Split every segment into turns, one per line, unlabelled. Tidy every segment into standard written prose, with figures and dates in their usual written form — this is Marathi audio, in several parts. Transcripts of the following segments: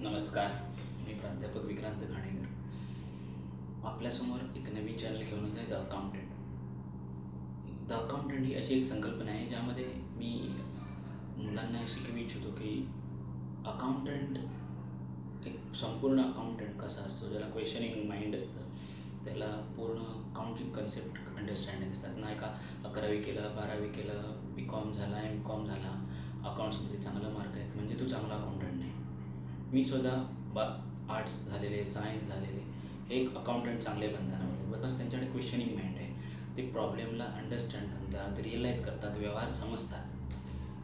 नमस्कार. मी प्राध्यापक विक्रांत घाणेकर आपल्यासमोर एक नवीन चॅनल घेऊन येत आहे, द अकाउंटंट. द अकाउंटंट ही अशी एक संकल्पना आहे ज्यामध्ये मी मुलांना शिकवू इच्छितो की अकाउंटंट एक संपूर्ण अकाउंटंट कसा असतो, ज्याला क्वेश्चनिंग माइंड असतं, त्याला पूर्ण अकाउंटची कन्सेप्ट अंडरस्टँडिंग असतात. नाही का 11वी केलं, 12वी केलं, BCom झाला, MCom झाला, अकाउंट्समध्ये चांगला मार्क आहेत म्हणजे तू चांगला अकाउंटंट नाही. मी स्वतः आर्ट्स झालेले, सायन्स झालेले, हे एक अकाउंटंट चांगले बनताना मिळेल बिकॉज त्यांच्याकडे क्वेश्चनिंग माइंड आहे. ते प्रॉब्लेमला अंडरस्टँड करतात, रिअलाईज करतात, व्यवहार समजतात.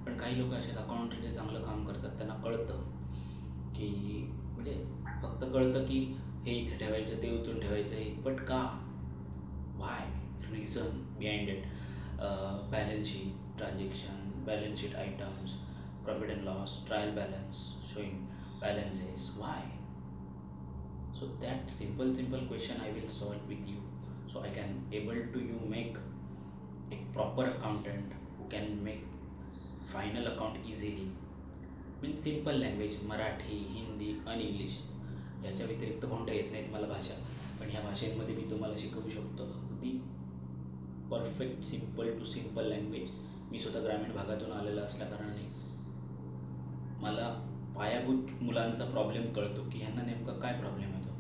पण काही लोक असे अकाउंट जे चांगलं काम करतात त्यांना कळतं की म्हणजे फक्त कळतं की हे इथे ठेवायचं, ते उचलून ठेवायचं आहे, बट का, Y, reason behind it, balance sheet, transaction, balance sheet items, profit and loss, trial balance, showing balances, why? So that simple question I will solve with you, so I can able to you make a proper accountant who can make final account easily. Means simple language, Marathi, Hindi आणि इंग्लिश याच्या व्यतिरिक्त कोणत्या येत नाहीत मला भाषा, पण ह्या भाषेमध्ये मी तुम्हाला शिकवू शकतो अगदी perfect simple to simple language. मी स्वतः ग्रामीण भागातून आलेला असल्याकारणाने मला पायाभूत मुलांचा प्रॉब्लेम कळतो की ह्यांना नेमका काय प्रॉब्लेम येतो.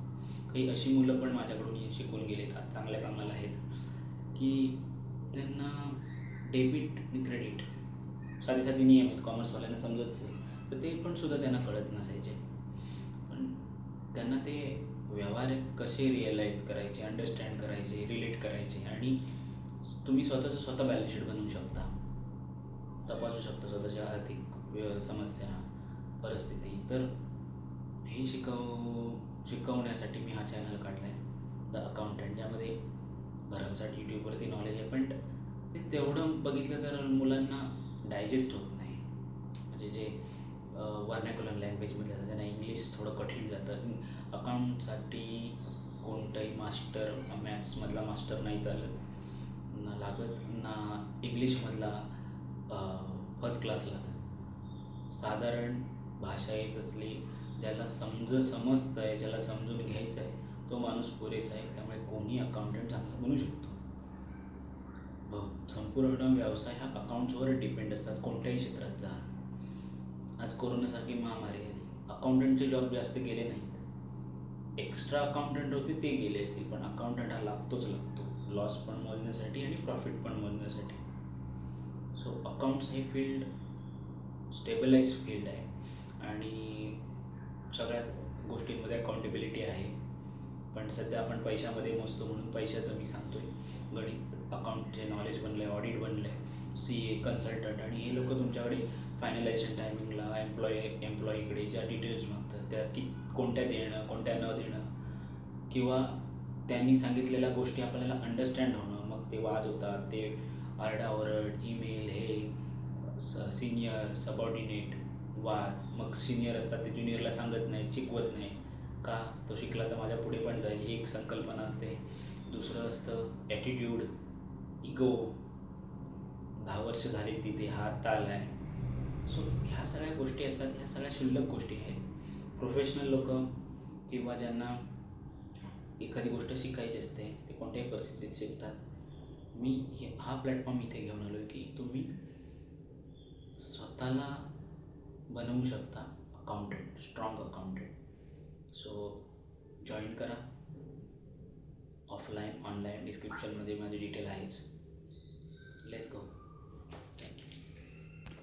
काही अशी मुलं पण माझ्याकडून शिकून गेलेत, आज चांगल्या कामाला आहेत, की त्यांना डेबिट आणि क्रेडिट साधी साधी नियम आहेत, कॉमर्सवाल्यांना समजत असेल तर ते पण सुद्धा त्यांना कळत नसायचे. पण त्यांना ते व्यवहार कसे रिअलाईज करायचे, अंडरस्टँड करायचे, रिलेट करायचे, आणि तुम्ही स्वतः बॅलन्स शीट बनवू शकता, तपासू शकता स्वतःच्या आर्थिक समस्या, परिस्थिती. तर हे शिकवण्यासाठी मी हा चॅनल काढला आहे, द अकाउंटंट, ज्यामध्ये भरमसाठ यूट्यूबवरती नॉलेज आहे, पण ते तेवढं बघितलं तर मुलांना डायजेस्ट होत नाही. म्हणजे जे वर्नॅक्युलर लँग्वेजमध्ये असतं त्यांना इंग्लिश थोडं कठीण जातं. अकाउंटसाठी कोणताही मास्टर, मॅथ्समधला मास्टर नाही चालत, ना लागत, ना इंग्लिशमधला फर्स्ट क्लास लागत. साधारण भाषा येत असली, ज्याला समजतं आहे, ज्याला समजून घ्यायचं आहे, तो माणूस पुरेसा आहे. त्यामुळे कोणी अकाउंटंट चांगला बनू शकतो. संपूर्ण व्यवसाय हा अकाउंट्सवर डिपेंड असतात, कोणत्याही क्षेत्रात जा. आज कोरोनासारखी महामारी आली, अकाउंटंटचे जॉब जास्त गेले नाहीत. एक्स्ट्रा अकाउंटंट होते ते गेले असेल, पण अकाउंटंट हा लागतोच लागतो, लॉस पण मोजण्यासाठी आणि प्रॉफिट पण मोजण्यासाठी. सो अकाउंट्स हे फील्ड स्टेबलाइज फील्ड आहे आणि सगळ्याच गोष्टींमध्ये अकाउंटेबिलिटी आहे. पण सध्या आपण पैशामध्ये मोजतो म्हणून पैशाचं मी सांगतो आहे. गणित, अकाउंटचे नॉलेज बनलं आहे, ऑडिट बनलं आहे, CA, कन्सल्टंट, आणि हे लोक तुमच्याकडे फायनलायझेशन टायमिंगला एम्प्लॉईकडे ज्या डिटेल्स मागतात त्या कोणत्या देणं, कोणत्या न देणं, किंवा त्यांनी सांगितलेल्या गोष्टी आपल्याला अंडरस्टँड होणं, मग ते वाद होतात, ते आरडाओरड, ईमेल, हे सिनियर सबऑर्डिनेट वाद, मग सिनियर असतात ते ज्युनियरला सांगत नाही, शिकवत नाही, का तो शिकला तर माझ्या पुढे पण जाईल, ही एक संकल्पना असते. दुसरं असतं ॲटिट्यूड, इगो, 10 वर्ष झाली तिथे हात आला आहे. सो ह्या सगळ्या गोष्टी असतात, ह्या सगळ्या क्षुल्लक गोष्टी आहेत. प्रोफेशनल लोक किंवा ज्यांना एखादी गोष्ट शिकायची असते ते कोणत्याही परिस्थितीत शिकतात. मी हा प्लॅटफॉर्म इथे घेऊन आलो आहे की तुम्ही स्वतःला बनवू शकता accountant, strong accountant. So join करा, ऑफलाईन ऑनलाईन डिस्क्रिप्शनमध्ये माझे डिटेल आहेच.